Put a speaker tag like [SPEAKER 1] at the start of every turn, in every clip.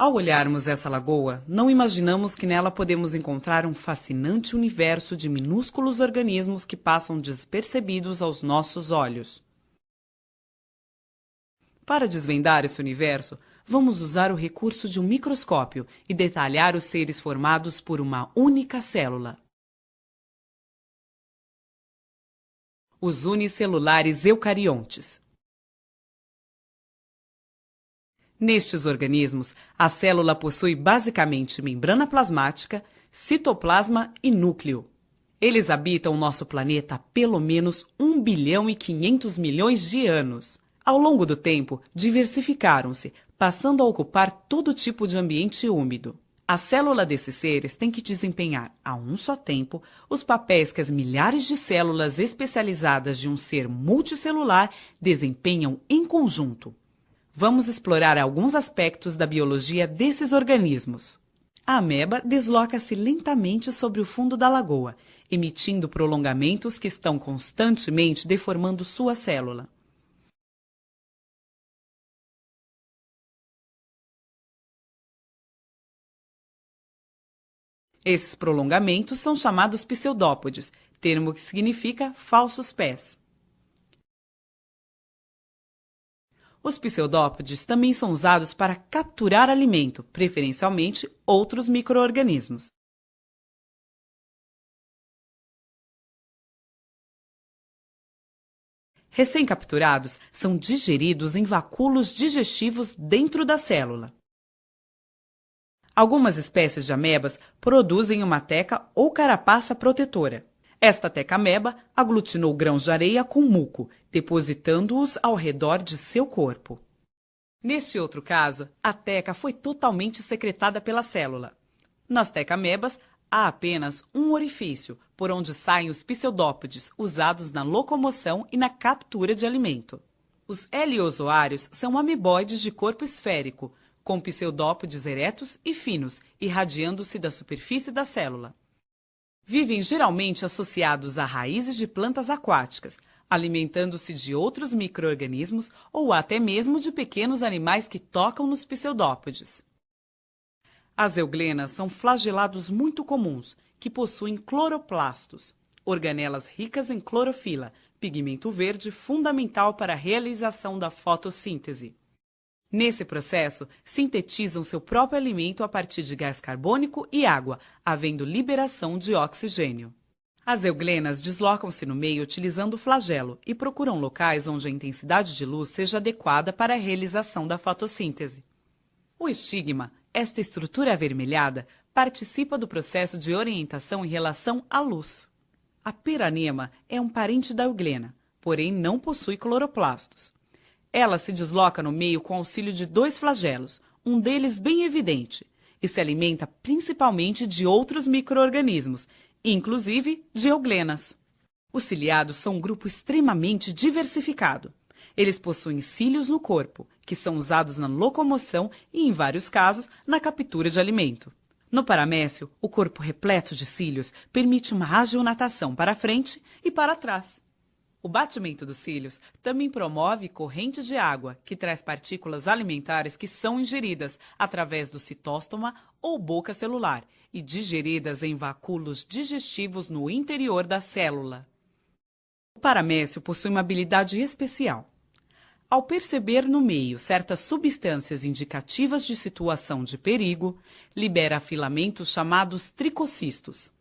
[SPEAKER 1] Ao olharmos essa lagoa, não imaginamos que nela podemos encontrar um fascinante universo de minúsculos organismos que passam despercebidos aos nossos olhos. Para desvendar esse universo, vamos usar o recurso de um microscópio e detalhar os seres formados por uma única célula. Os unicelulares eucariontes. Nestes organismos, a célula possui basicamente membrana plasmática, citoplasma e núcleo. Eles habitam o nosso planeta há pelo menos 1 bilhão e 500 milhões de anos. Ao longo do tempo, diversificaram-se, passando a ocupar todo tipo de ambiente úmido. A célula desses seres tem que desempenhar, a um só tempo, os papéis que as milhares de células especializadas de um ser multicelular desempenham em conjunto. Vamos explorar alguns aspectos da biologia desses organismos. A ameba desloca-se lentamente sobre o fundo da lagoa, emitindo prolongamentos que estão constantemente deformando sua célula. Esses prolongamentos são chamados pseudópodes, termo que significa falsos pés. Os pseudópodes também são usados para capturar alimento, preferencialmente outros micro-organismos. Recém-capturados são digeridos em vacúolos digestivos dentro da célula. Algumas espécies de amebas produzem uma teca ou carapaça protetora. Esta teca-ameba aglutinou grãos de areia com muco, depositando-os ao redor de seu corpo. Neste outro caso, a teca foi totalmente secretada pela célula. Nas teca-amebas, há apenas um orifício, por onde saem os pseudópodes usados na locomoção e na captura de alimento. Os heliozoários são ameboides de corpo esférico, com pseudópodes eretos e finos, irradiando-se da superfície da célula. Vivem geralmente associados a raízes de plantas aquáticas, alimentando-se de outros micro-organismos ou até mesmo de pequenos animais que tocam nos pseudópodes. As euglenas são flagelados muito comuns, que possuem cloroplastos, organelas ricas em clorofila, pigmento verde fundamental para a realização da fotossíntese. Nesse processo, sintetizam seu próprio alimento a partir de gás carbônico e água, havendo liberação de oxigênio. As euglenas deslocam-se no meio utilizando o flagelo e procuram locais onde a intensidade de luz seja adequada para a realização da fotossíntese. O estigma, esta estrutura avermelhada, participa do processo de orientação em relação à luz. A peranema é um parente da euglena, porém não possui cloroplastos. Ela se desloca no meio com auxílio de 2 flagelos, um deles bem evidente, e se alimenta principalmente de outros micro-organismos, inclusive de euglenas. Os ciliados são um grupo extremamente diversificado. Eles possuem cílios no corpo, que são usados na locomoção e, em vários casos, na captura de alimento. No paramécio, o corpo repleto de cílios permite uma ágil natação para frente e para trás. O batimento dos cílios também promove corrente de água, que traz partículas alimentares que são ingeridas através do citóstoma ou boca celular e digeridas em vacúolos digestivos no interior da célula. O paramécio possui uma habilidade especial. Ao perceber no meio certas substâncias indicativas de situação de perigo, libera filamentos chamados tricocistos.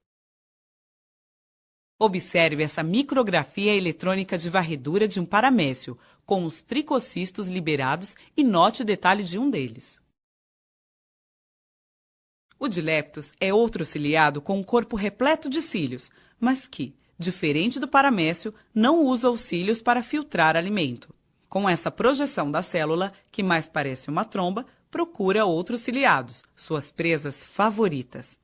[SPEAKER 1] Observe essa micrografia eletrônica de varredura de um paramécio, com os tricocistos liberados e note o detalhe de um deles. O dileptus é outro ciliado com um corpo repleto de cílios, mas que, diferente do paramécio, não usa os cílios para filtrar alimento. Com essa projeção da célula, que mais parece uma tromba, procura outros ciliados, suas presas favoritas.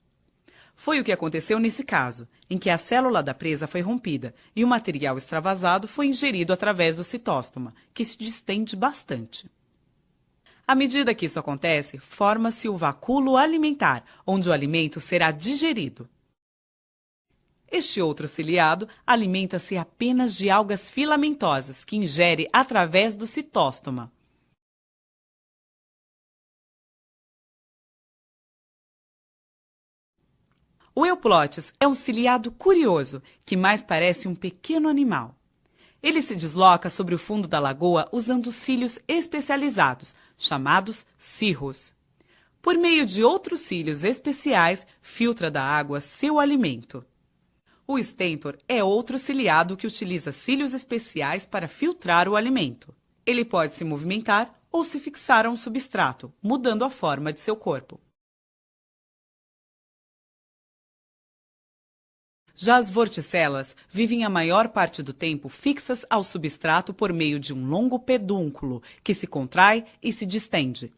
[SPEAKER 1] Foi o que aconteceu nesse caso, em que a célula da presa foi rompida e o material extravasado foi ingerido através do citóstoma, que se distende bastante. À medida que isso acontece, forma-se o vacúolo alimentar, onde o alimento será digerido. Este outro ciliado alimenta-se apenas de algas filamentosas, que ingere através do citóstoma. O euplotes é um ciliado curioso, que mais parece um pequeno animal. Ele se desloca sobre o fundo da lagoa usando cílios especializados, chamados cirros. Por meio de outros cílios especiais, filtra da água seu alimento. O stentor é outro ciliado que utiliza cílios especiais para filtrar o alimento. Ele pode se movimentar ou se fixar a um substrato, mudando a forma de seu corpo. Já as vorticelas vivem a maior parte do tempo fixas ao substrato por meio de um longo pedúnculo, que se contrai e se distende.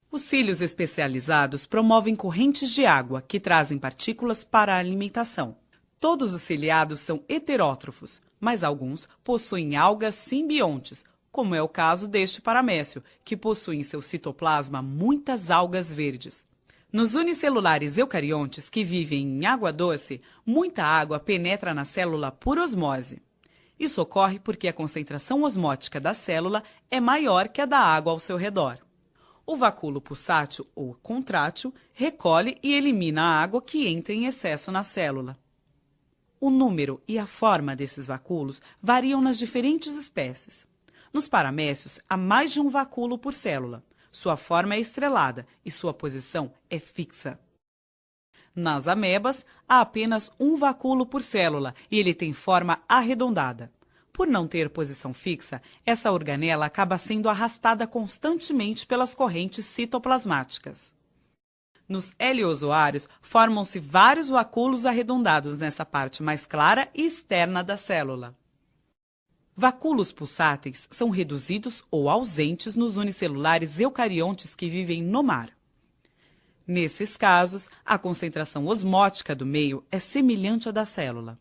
[SPEAKER 1] Os cílios especializados promovem correntes de água que trazem partículas para a alimentação. Todos os ciliados são heterótrofos, mas alguns possuem algas simbiontes, como é o caso deste paramécio, que possui em seu citoplasma muitas algas verdes. Nos unicelulares eucariontes que vivem em água doce, muita água penetra na célula por osmose. Isso ocorre porque a concentração osmótica da célula é maior que a da água ao seu redor. O vacúolo pulsátil ou contrátil recolhe e elimina a água que entra em excesso na célula. O número e a forma desses vacúolos variam nas diferentes espécies. Nos paramécios, há mais de um vacúolo por célula. Sua forma é estrelada e sua posição é fixa. Nas amebas, há apenas um vacúolo por célula e ele tem forma arredondada. Por não ter posição fixa, essa organela acaba sendo arrastada constantemente pelas correntes citoplasmáticas. Nos heliozoários, formam-se vários vacúolos arredondados nessa parte mais clara e externa da célula. Vacúolos pulsáteis são reduzidos ou ausentes nos unicelulares eucariontes que vivem no mar. Nesses casos, a concentração osmótica do meio é semelhante à da célula.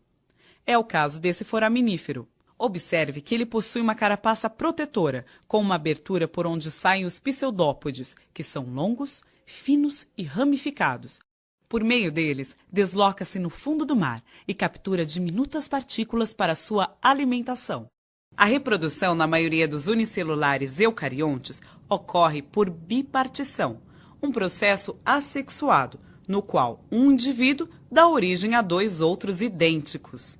[SPEAKER 1] É o caso desse foraminífero. Observe que ele possui uma carapaça protetora, com uma abertura por onde saem os pseudópodes, que são longos, finos e ramificados. Por meio deles, desloca-se no fundo do mar e captura diminutas partículas para sua alimentação. A reprodução na maioria dos unicelulares eucariontes ocorre por bipartição, um processo assexuado, no qual um indivíduo dá origem a dois outros idênticos.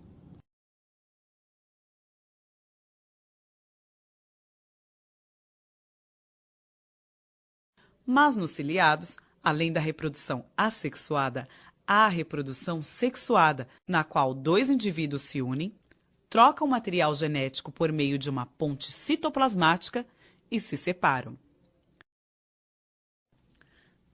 [SPEAKER 1] Mas nos ciliados, além da reprodução assexuada, há a reprodução sexuada, na qual dois indivíduos se unem, trocam material genético por meio de uma ponte citoplasmática e se separam.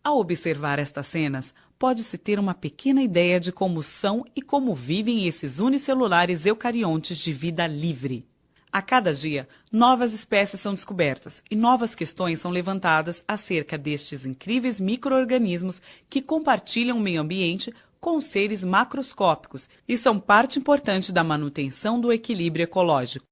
[SPEAKER 1] Ao observar estas cenas, pode-se ter uma pequena ideia de como são e como vivem esses unicelulares eucariontes de vida livre. A cada dia, novas espécies são descobertas e novas questões são levantadas acerca destes incríveis micro-organismos que compartilham o meio ambiente com seres macroscópicos e são parte importante da manutenção do equilíbrio ecológico.